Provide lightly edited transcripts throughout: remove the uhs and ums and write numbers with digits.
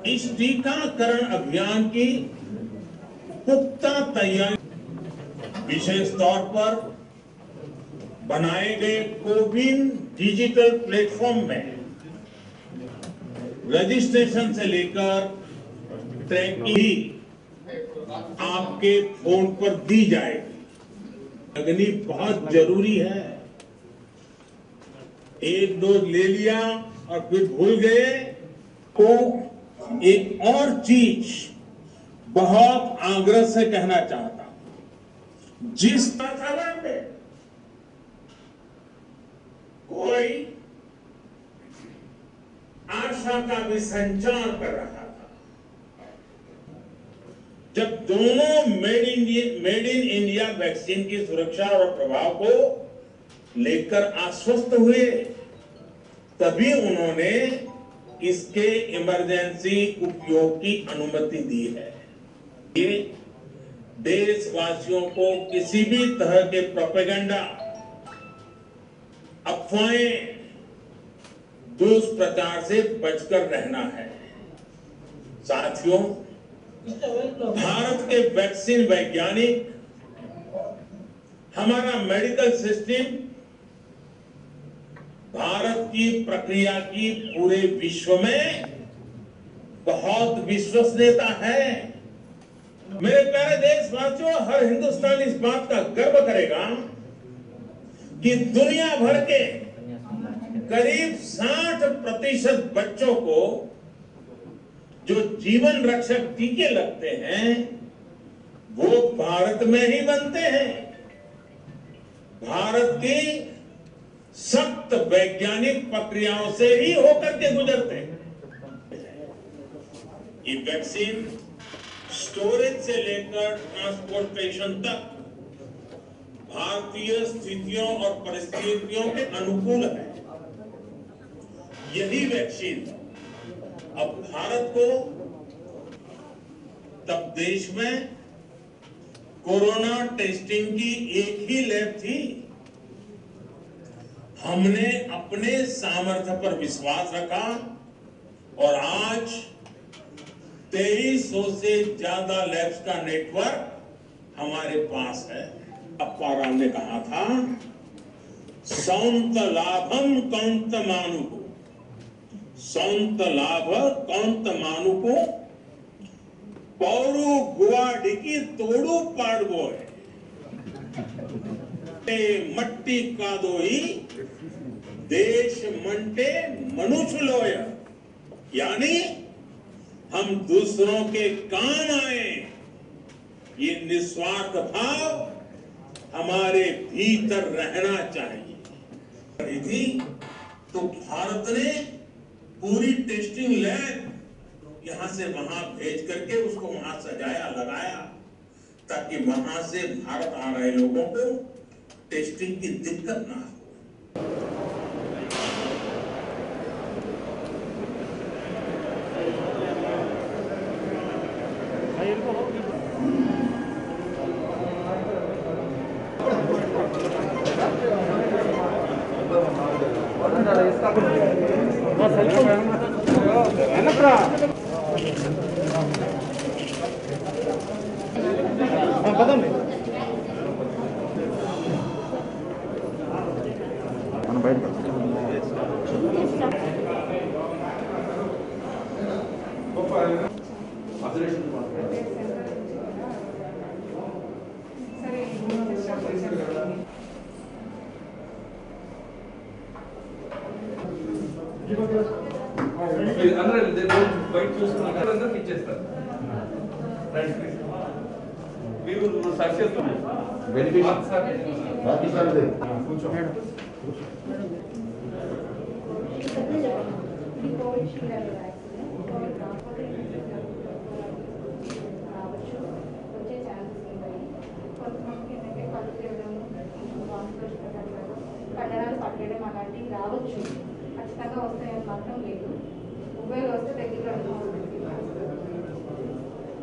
इस टीकाकरण अभियान की पुख्ता तैयारी, विशेष तौर पर बनाए गए कोविन डिजिटल प्लेटफॉर्म में रजिस्ट्रेशन से लेकर ट्रैकिंग आपके फोन पर दी जाएगी। लगनी बहुत जरूरी है। एक डोज ले लिया और फिर भूल गए तो एक और चीज बहुत आग्रह से कहना चाहता हूं। जिस वातावरण में कोई आशा का भी संचार कर रहा था, जब दोनों मेड इन इंडिया वैक्सीन की सुरक्षा और प्रभाव को लेकर आश्वस्त हुए, तभी उन्होंने इसके इमरजेंसी उपयोग की अनुमति दी है। ये देशवासियों को किसी भी तरह के प्रोपेगेंडा, अफवाहें, दुष्प्रचार से बचकर रहना है। साथियों, भारत के वैक्सीन वैज्ञानिक, हमारा मेडिकल सिस्टम भारत की प्रक्रिया की पूरे विश्व में बहुत विश्वसनीयता है। मेरे प्यारे देशवासियों, हर हिंदुस्तानी इस बात का गर्व करेगा कि दुनिया भर के करीब 60% बच्चों को जो जीवन रक्षक टीके लगते हैं वो भारत में ही बनते हैं। भारत की सख्त वैज्ञानिक प्रक्रियाओं से ही होकर के गुजरते हैं। ये वैक्सीन स्टोरेज से लेकर ट्रांसपोर्टेशन तक भारतीय स्थितियों और परिस्थितियों के अनुकूल है। यही वैक्सीन अब भारत को, तब देश में कोरोना टेस्टिंग की एक ही लैब थी। हमने अपने सामर्थ्य पर विश्वास रखा और आज 2300 से ज्यादा लैब्स का नेटवर्क हमारे पास है। अप्पा राव ने कहा था, सौंत लाभम कौंत मानुको, सौंत लाभ कौंत मानुको, पौरू गुवाडिकी तोड़ू पाड़वो है, मट्टी का दोई देश मंटे मनुष्य लोय। यानी हम दूसरों के काम आए, ये निस्वार्थ भाव हमारे भीतर रहना चाहिए। थी तो भारत ने पूरी टेस्टिंग लैब यहां से वहां भेज करके उसको वहां सजाया, लगाया, ताकि वहां से भारत आ रहे लोगों को टेस्टिंग की दिक्कत ना हो। బయట చూసుకున్న ఇచ్చేస్తారు. మీరు సక్సెస్ వచ్చే ఛాన్సెస్ ఉన్నాయి. కొంతమందికి ఏంటంటే రావచ్చు, ఖచ్చితంగా వస్తాయని మాత్రం లేదు. ఒకవేళ వస్తే దగ్గరలో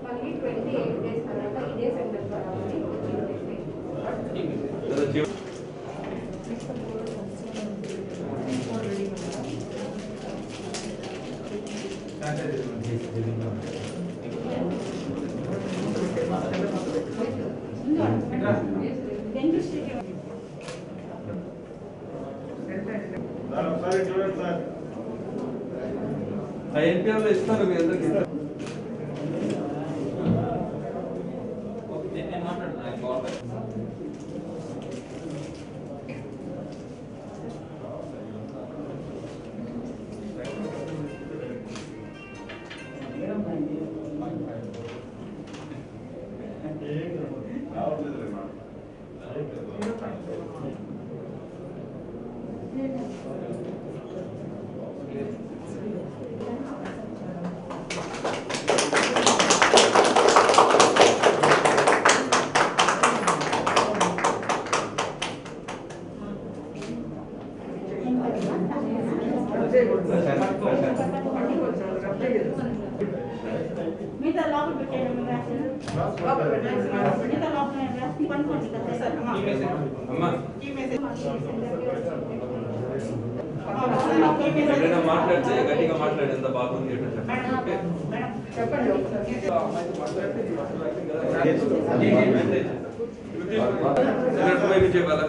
మళ్ళీ 28 days తర్వాత ఇదే సెంటర్లో రావాలి. ఎన్పిఆర్లో ఇస్తారు మీ అందరికి. మిగతా లోపల పెట్టేయడం వ్యాక్సిన్ మిగతా లోపల వ్యాక్సిన్ పనుకోండి కదా సార్. ఎవరైనా మాట్లాడితే గట్టిగా మాట్లాడి ఎంత బాగుంది చెప్పాలా.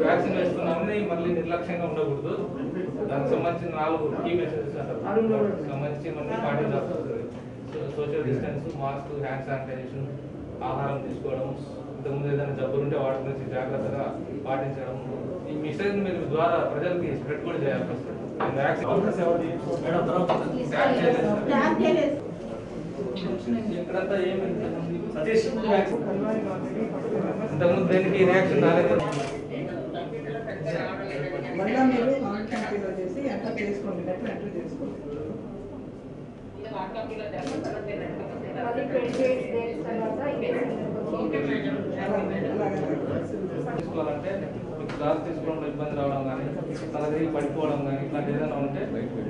వ్యాక్సిన్ వేసుకున్నామని మళ్ళీ నిర్లక్ష్యంగా ఉండకూడదు. దానికి సంబంధించిన 4 కీ మెసేజెస్ సంబంధించి మనం పాటించాల్సి వస్తుంది. Social distance, mask, hand sanitization, ఆహారం తీసుకోవడం, ఇంతకుముందు ఏదైనా జబ్బులు ఉంటే వాటి గురించి జాగ్రత్తగా పాటించడం. ఈ మెసేజ్ మీరు ద్వారా ప్రజలకి స్ప్రెడ్ కూడా చేయాల్సి వస్తుంది. ఇక్కడంతా ఏమి ఇంతకుముందు దేనికి రియాక్షన్ రాలేదు. మళ్ళీ మీరు ఆన్లైన్లో చేసి ఎంటర్ చేసుకోండి, లెటర్ ఎంటర్ చేసుకోండి. మళ్ళీ 28 days తర్వాత ఇదే తీసుకోవాలంటే మీకు క్లాస్ తీసుకోవడంలో ఇబ్బంది రావడం కానీ, తల తిరిగి పడిపోవడం కానీ ఇట్లాంటి ఏదైనా ఉంటే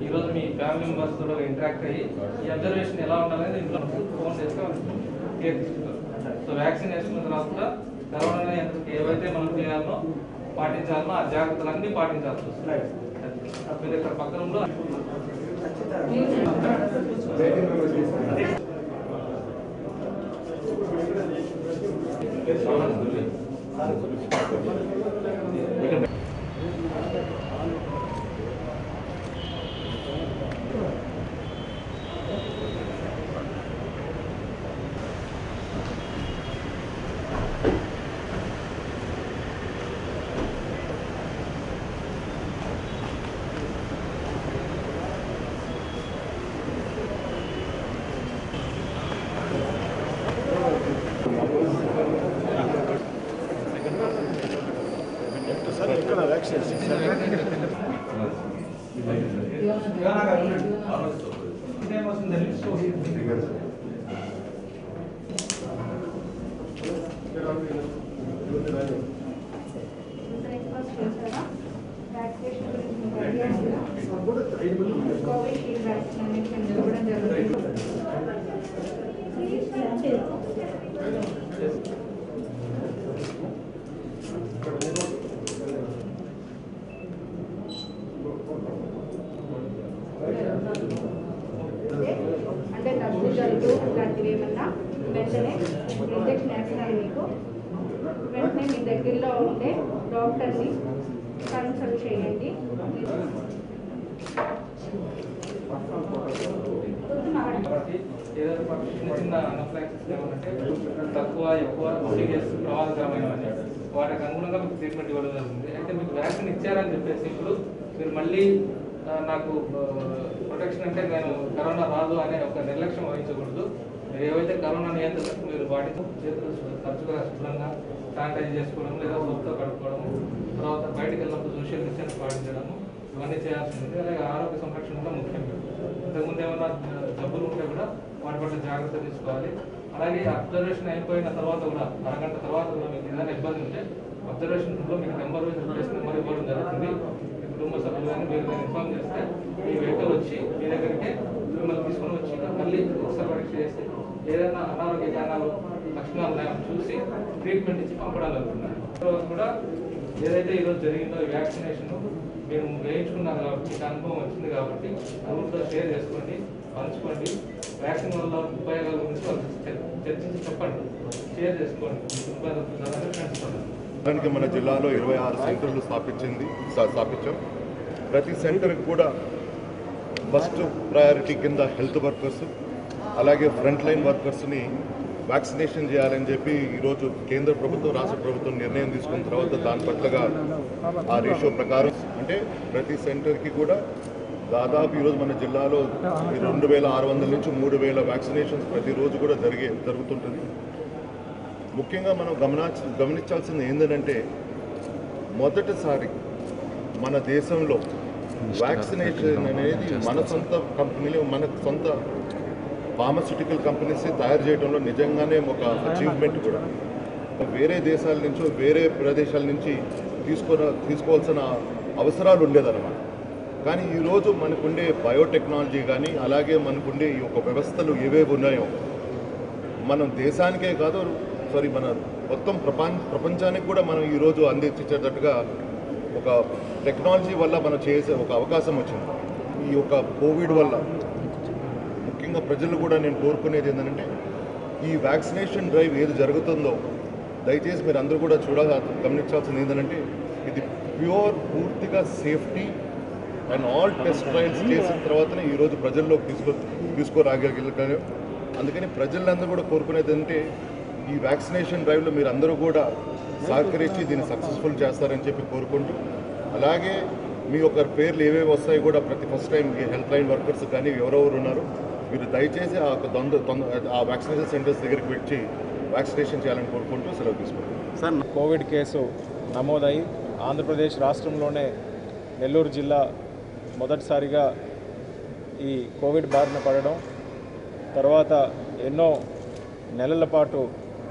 ఈరోజు మీ ఫ్యామిలీ మెంబర్స్ తో ఇంటరాక్ట్ అయ్యి ఈ అబ్జర్వేషన్ ఎలా ఉండాలనేది ఇంట్లో ఫోన్ చేస్తే కేర్ తీసుకుంటారు. సో వ్యాక్సిన్ వేసుకున్న తర్వాత కూడా కరోనా ఏవైతే మనం చేయాలో పాటించాలనో ఆ జాగ్రత్తలన్నీ పాటించాల్సి వస్తుంది. మీరు ఇక్కడ పక్కనంలో కోవిషీల్డ్ వ్యాక్సినేషన్ ఇవ్వడం జరుగుతుంది. అంటే దగ్గు జలుబు ఇలాంటివి ఏమన్నా వెంటనే ఇంజెక్షన్ వేస్తున్నారు మీకు. వెంటనే మీ దగ్గరలో ఉండే డాక్టర్ని కన్సల్ట్ చేయండి. ఏదైనా చిన్న చిన్న అనఫ్లాక్సిస్ ఏమంటే తక్కువ ఎక్కువ సీరియస్ ప్రమాదకరమైన వాటికి అనుగుణంగా మీకు ట్రీట్మెంట్ ఇవ్వడం జరుగుతుంది. అయితే మీకు వ్యాక్సిన్ ఇచ్చారని చెప్పేసి ఇప్పుడు మీరు మళ్ళీ నాకు ప్రొటెక్షన్ అంటే నేను కరోనా రాదు అనే ఒక నిర్లక్ష్యం వహించకూడదు. ఏవైతే కరోనా నియంత్రణకు మీరు పాటించో చేతులు తరచుగా శుభ్రంగా శానిటైజ్ చేసుకోవడం లేదా సోప్తో కడుక్కోవడం, తర్వాత బయటకు వెళ్ళినప్పుడు సోషల్ డిస్టెన్స్ పాటించడము, ఇవన్నీ చేయాల్సి ఉంటుంది. అలాగే ఆరోగ్య సంరక్షణ కూడా ముఖ్యం. ఇంతకుముందు ఏమైనా జబ్బులు ఉంటే కూడా వాటి పట్ల జాగ్రత్త తీసుకోవాలి. అలాగే అబ్జర్వేషన్ అయిపోయిన తర్వాత కూడా అరగంట తర్వాత కూడా మీకు ఏదైనా ఇబ్బంది ఉంటే అబ్జర్వేషన్లో మీకు నెంబర్ చేసి నెంబర్ ఇవ్వడం జరుగుతుంది. మీ కుటుంబ సభ్యులు కానీ మీరు కానీ ఇన్ఫార్మ్ చేస్తే మీ వెహికల్ వచ్చి మీ దగ్గరికి మిమ్మల్ని తీసుకొని వచ్చి మళ్ళీ ఒకసారి పరీక్ష చేసి ఏదైనా అనారోగ్య కారణాలు లక్షణాలు ఉన్నాయని చూసి ట్రీట్మెంట్ ఇచ్చి పంపడం జరుగుతుంది. తర్వాత కూడా ఏదైతే ఈరోజు జరిగిందో ఈ వ్యాక్సినేషన్ మీరు వేయించుకున్నారు కాబట్టి మీకు అనుభవం వచ్చింది కాబట్టి అందరితో షేర్ చేసుకోండి, పంచుకోండి. వ్యాక్సిన్ వల్ల ఉపయోగాల గురించి వాళ్ళు చర్చించి చెప్పండి, షేర్ చేసుకోండి. దానికి మన జిల్లాలో 26 సెంటర్లు స్థాపించాం. ప్రతి సెంటర్కి కూడా ఫస్ట్ ప్రయారిటీ కింద హెల్త్ వర్కర్స్ అలాగే ఫ్రంట్ లైన్ వర్కర్స్ని వ్యాక్సినేషన్ చేయాలని చెప్పి ఈరోజు కేంద్ర ప్రభుత్వం రాష్ట్ర ప్రభుత్వం నిర్ణయం తీసుకున్న తర్వాత దాని పట్లగా ఆ రేషియో ప్రకారం అంటే ప్రతి సెంటర్కి కూడా దాదాపు ఈరోజు మన జిల్లాలో 2600 నుంచి 3000 వ్యాక్సినేషన్స్ ప్రతిరోజు కూడా జరుగుతుంటుంది. ముఖ్యంగా మనం గమనించాల్సింది ఏంటంటే మొదటిసారి మన దేశంలో వ్యాక్సినేషన్ అనేది మన సొంత కంపెనీలు మన సొంత ఫార్మస్యూటికల్ కంపెనీస్ తయారు చేయడంలో నిజంగానే ఒక అచీవ్మెంట్ కూడా. వేరే దేశాల నుంచో వేరే ప్రదేశాల నుంచి తీసుకోవాల్సిన అవసరాలు ఉండేదన్నమాట. కానీ ఈరోజు మనకుండే బయోటెక్నాలజీ కానీ అలాగే మనకుండే ఈ యొక్క వ్యవస్థలు ఏవేవి ఉన్నాయో మనం దేశానికే కాదు మన మొత్తం ప్రపంచానికి కూడా మనం ఈరోజు అందించేటట్టుగా ఒక టెక్నాలజీ వల్ల మనం చేసే ఒక అవకాశం వచ్చింది. ఈ యొక్క కోవిడ్ వల్ల ముఖ్యంగా ప్రజలు కూడా నేను కోరుకునేది ఏంటంటే ఈ వ్యాక్సినేషన్ డ్రైవ్ ఏది జరుగుతుందో దయచేసి మీరు అందరూ కూడా గమనించాల్సింది ఏంటంటే ఇది పూర్తిగా safety and all test trials చేసిన తర్వాతనే ఈరోజు ప్రజల్లోకి తీసుకురాగలిగారు. అందుకని ప్రజలందరూ కూడా కోరుకునేది అంటే ఈ వ్యాక్సినేషన్ డ్రైవ్లో మీరు అందరూ కూడా సహకరించి దీన్ని సక్సెస్ఫుల్ చేస్తారని చెప్పి కోరుకుంటూ, అలాగే మీ యొక్క పేర్లు ఏవేవి వస్తాయి కూడా ప్రతి ఫస్ట్ టైం ఈ హెల్త్ లైన్ వర్కర్స్ కానీ ఎవరెవరు ఉన్నారో మీరు దయచేసి ఆ వ్యాక్సినేషన్ సెంటర్స్ దగ్గరికి వచ్చి వ్యాక్సినేషన్ చేయాలని కోరుకుంటూ సెలవు తీసుకుంటాం. సార్, కోవిడ్ కేసు నమోదై ఆంధ్రప్రదేశ్ రాష్ట్రంలోనే నెల్లూరు జిల్లా మొదటిసారిగా ఈ కోవిడ్ బారిన పడడం, తర్వాత ఎన్నో నెలల పాటు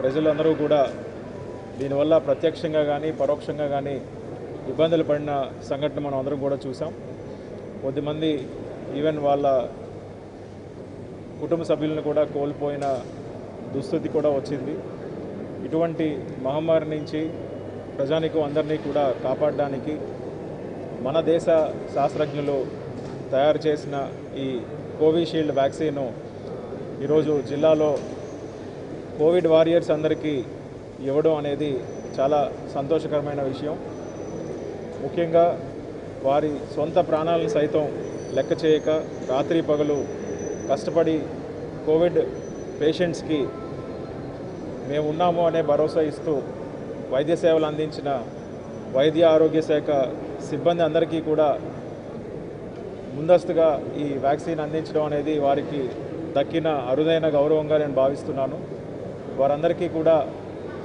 ప్రజలందరూ కూడా దీనివల్ల ప్రత్యక్షంగా కానీ పరోక్షంగా కానీ ఇబ్బందులు పడిన సంఘటన మనం అందరం కూడా చూసాం. కొద్దిమంది ఈవెన్ వాళ్ళ కుటుంబ సభ్యులను కూడా కోల్పోయిన దుస్థితి కూడా వచ్చింది. ఇటువంటి మహమ్మారి నుంచి ప్రజానికం అందరినీ కూడా కాపాడడానికి మన దేశ శాస్త్రజ్ఞులు తయారు చేసిన ఈ కోవిషీల్డ్ వ్యాక్సిన్ ఈరోజు జిల్లాలో కోవిడ్ వారియర్స్ అందరికీ ఇవ్వడం అనేది చాలా సంతోషకరమైన విషయం. ముఖ్యంగా వారి సొంత ప్రాణాలను సైతం లెక్క చేయక రాత్రి పగలు కష్టపడి కోవిడ్ పేషెంట్స్కి మేము ఉన్నాము అనే భరోసా ఇస్తూ వైద్య సేవలు అందించిన వైద్య ఆరోగ్య శాఖ సిబ్బంది అందరికీ కూడా ముందస్తుగా ఈ వ్యాక్సిన్ అందించడం అనేది వారికి దక్కిన అరుదైన గౌరవంగా నేను భావిస్తున్నాను. వారందరికీ కూడా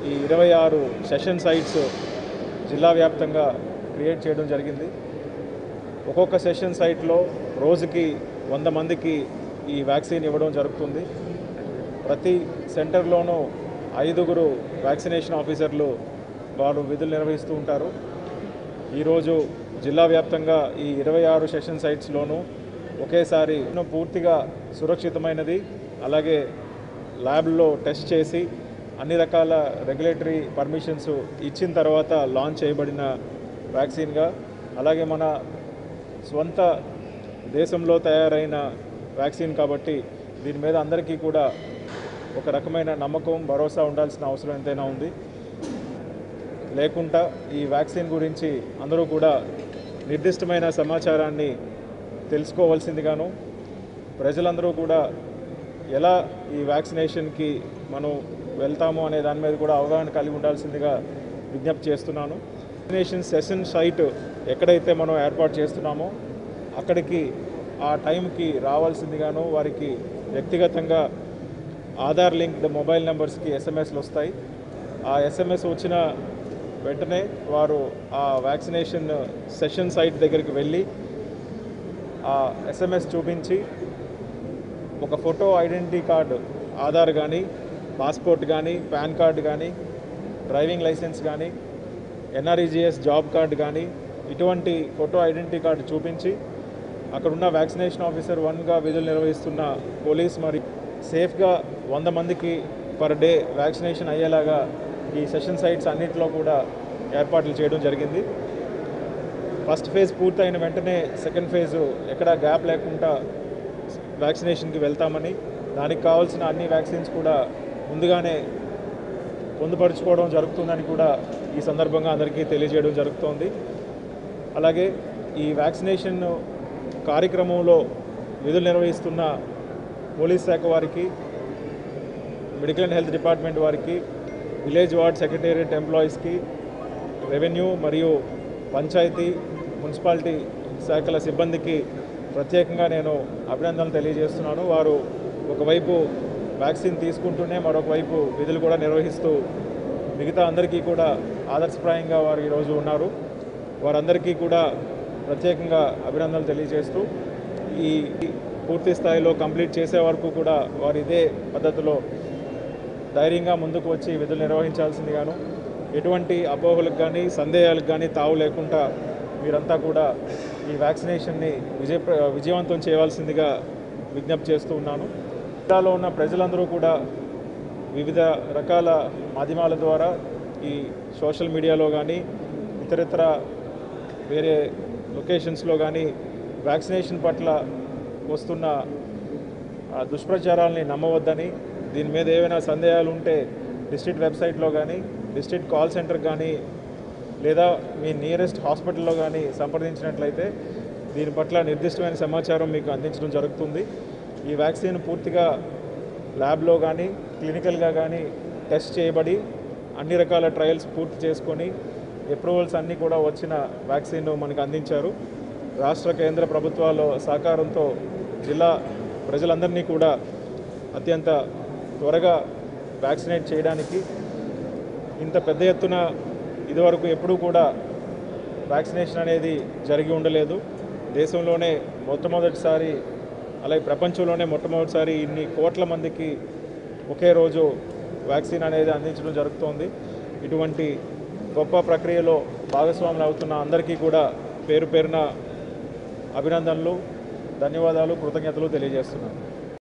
ఈ 26 సెషన్ సైట్స్ జిల్లా వ్యాప్తంగా క్రియేట్ చేయడం జరిగింది. ఒక్కొక్క సెషన్ సైట్లో రోజుకి 100 మందికి ఈ వ్యాక్సిన్ ఇవ్వడం జరుగుతుంది. ప్రతి సెంటర్లోనూ 5 వ్యాక్సినేషన్ ఆఫీసర్లు వారు విధులు నిర్వహిస్తూ ఉంటారు. ఈరోజు జిల్లా వ్యాప్తంగా ఈ 26 సెషన్ సైట్స్లోనూ ఒకేసారి పూర్తిగా సురక్షితమైనది, అలాగే ల్యాబ్లో టెస్ట్ చేసి అన్ని రకాల రెగ్యులేటరీ పర్మిషన్స్ ఇచ్చిన తర్వాత లాంచ్ చేయబడిన వ్యాక్సిన్గా, అలాగే మన స్వంత దేశంలో తయారైన వ్యాక్సిన్ కాబట్టి దీని మీద అందరికీ కూడా ఒక రకమైన నమ్మకం భరోసా ఉండాల్సిన అవసరం ఎంతైనా ఉంది. లేకుండా ఈ వ్యాక్సిన్ గురించి అందరూ కూడా నిర్దిష్టమైన సమాచారాన్ని తెలుసుకోవాల్సిందిగాను, ప్రజలందరూ కూడా ఎలా ఈ వ్యాక్సినేషన్కి మనం వెళ్తాము అనే దాని మీద కూడా అవగాహన కలిగి ఉండాల్సిందిగా విజ్ఞప్తి చేస్తున్నాను. వ్యాక్సినేషన్ సెషన్ సైట్ ఎక్కడైతే మనం ఏర్పాటు చేస్తున్నామో అక్కడికి ఆ టైంకి రావాల్సిందిగాను, వారికి వ్యక్తిగతంగా ఆధార్ లింక్డ్ మొబైల్ నెంబర్స్కి ఎస్ఎంఎస్లు వస్తాయి. ఆ ఎస్ఎంఎస్ వచ్చిన వెంటనే వారు ఆ వ్యాక్సినేషన్ సెషన్ సైట్ దగ్గరికి వెళ్ళి ఆ ఎస్ఎంఎస్ చూపించి ఒక ఫోటో ఐడెంటిటీ కార్డు, ఆధార్ కానీ, పాస్పోర్ట్ కానీ, పాన్ కార్డు కానీ, డ్రైవింగ్ లైసెన్స్ కానీ, ఎన్ఆర్ఈజీఎస్ జాబ్ కార్డు కానీ ఇటువంటి ఫోటో ఐడెంటిటీ కార్డు చూపించి అక్కడున్న వ్యాక్సినేషన్ ఆఫీసర్ 1గా విధులు నిర్వహిస్తున్న పోలీస్ మరి సేఫ్గా 100 మందికి పర్ డే వ్యాక్సినేషన్ అయ్యేలాగా ఈ సెషన్ సైట్స్ అన్నింటిలో కూడా ఏర్పాట్లు చేయడం జరిగింది. ఫస్ట్ ఫేజ్ పూర్తయిన వెంటనే సెకండ్ ఫేజు ఎక్కడా గ్యాప్ లేకుండా వ్యాక్సినేషన్కి వెళ్తామని, దానికి కావాల్సిన అన్ని వ్యాక్సిన్స్ కూడా ముందుగానే పొందుపరుచుకోవడం జరుగుతుందని కూడా ఈ సందర్భంగా అందరికీ తెలియజేయడం జరుగుతోంది. అలాగే ఈ వ్యాక్సినేషన్ కార్యక్రమంలో విధులు నిర్వహిస్తున్న పోలీస్ శాఖ వారికి, మెడికల్ అండ్ హెల్త్ డిపార్ట్మెంట్ వారికి, విలేజ్ వార్డ్ సెక్రటేరియట్ ఎంప్లాయీస్కి, రెవెన్యూ మరియు పంచాయతీ మున్సిపాలిటీ శాఖల సిబ్బందికి ప్రత్యేకంగా నేను అభినందనలు తెలియజేస్తున్నాను. వారు ఒకవైపు వ్యాక్సిన్ తీసుకుంటూనే మరొక వైపు విధులు కూడా నిర్వహిస్తూ మిగతా అందరికీ కూడా ఆదర్శప్రాయంగా వారు ఈరోజు ఉన్నారు. వారందరికీ కూడా ప్రత్యేకంగా అభినందనలు తెలియజేస్తూ ఈ పూర్తి స్థాయిలో కంప్లీట్ చేసే వరకు కూడా వారు ఇదే పద్ధతిలో ధైర్యంగా ముందుకు వచ్చి విధులు నిర్వహించాల్సిందిగాను, ఎటువంటి అపోహలకు కానీ సందేహాలకు కానీ తావు లేకుండా మీరంతా కూడా ఈ వ్యాక్సినేషన్ని విజయవంతం చేయవలసిందిగా విజ్ఞప్తి చేస్తూ ఉన్నాను. జిల్లాలో ఉన్న ప్రజలందరూ కూడా వివిధ రకాల మాధ్యమాల ద్వారా ఈ సోషల్ మీడియాలో కానీ ఇతరితర వేరే లొకేషన్స్లో కానీ వ్యాక్సినేషన్ పట్ల వస్తున్న దుష్ప్రచారాలని నమ్మవద్దని, దీని మీద ఏవైనా సందేహాలు ఉంటే డిస్ట్రిక్ట్ వెబ్సైట్లో కానీ, డిస్ట్రిక్ట్ కాల్ సెంటర్ కానీ లేదా మీ నియరెస్ట్ హాస్పిటల్లో కానీ సంప్రదించినట్లయితే దీని పట్ల నిర్దిష్టమైన సమాచారం మీకు అందించడం జరుగుతుంది. ఈ వ్యాక్సిన్ పూర్తిగా ల్యాబ్లో కానీ క్లినికల్గా కానీ టెస్ట్ చేయబడి అన్ని రకాల ట్రయల్స్ పూర్తి చేసుకొని అప్రూవల్స్ అన్నీ కూడా వచ్చిన వ్యాక్సిన్ మనకు అందించారు. రాష్ట్ర కేంద్ర ప్రభుత్వాల సహకారంతో జిల్లా ప్రజలందరినీ కూడా అత్యంత త్వరగా వ్యాక్సినేట్ చేయడానికి ఇంత పెద్ద ఎత్తున ఇదివరకు ఎప్పుడూ కూడా వ్యాక్సినేషన్ అనేది జరిగి ఉండలేదు. దేశంలోనే మొట్టమొదటిసారి, అలాగే ప్రపంచంలోనే మొట్టమొదటిసారి ఇన్ని కోట్ల మందికి ఒకే రోజు వ్యాక్సిన్ అనేది అందించడం జరుగుతోంది. ఇటువంటి గొప్ప ప్రక్రియలో భాగస్వాములు అవుతున్న అందరికీ కూడా పేరు పేరున అభినందనలు, ధన్యవాదాలు, కృతజ్ఞతలు తెలియజేస్తున్నాను.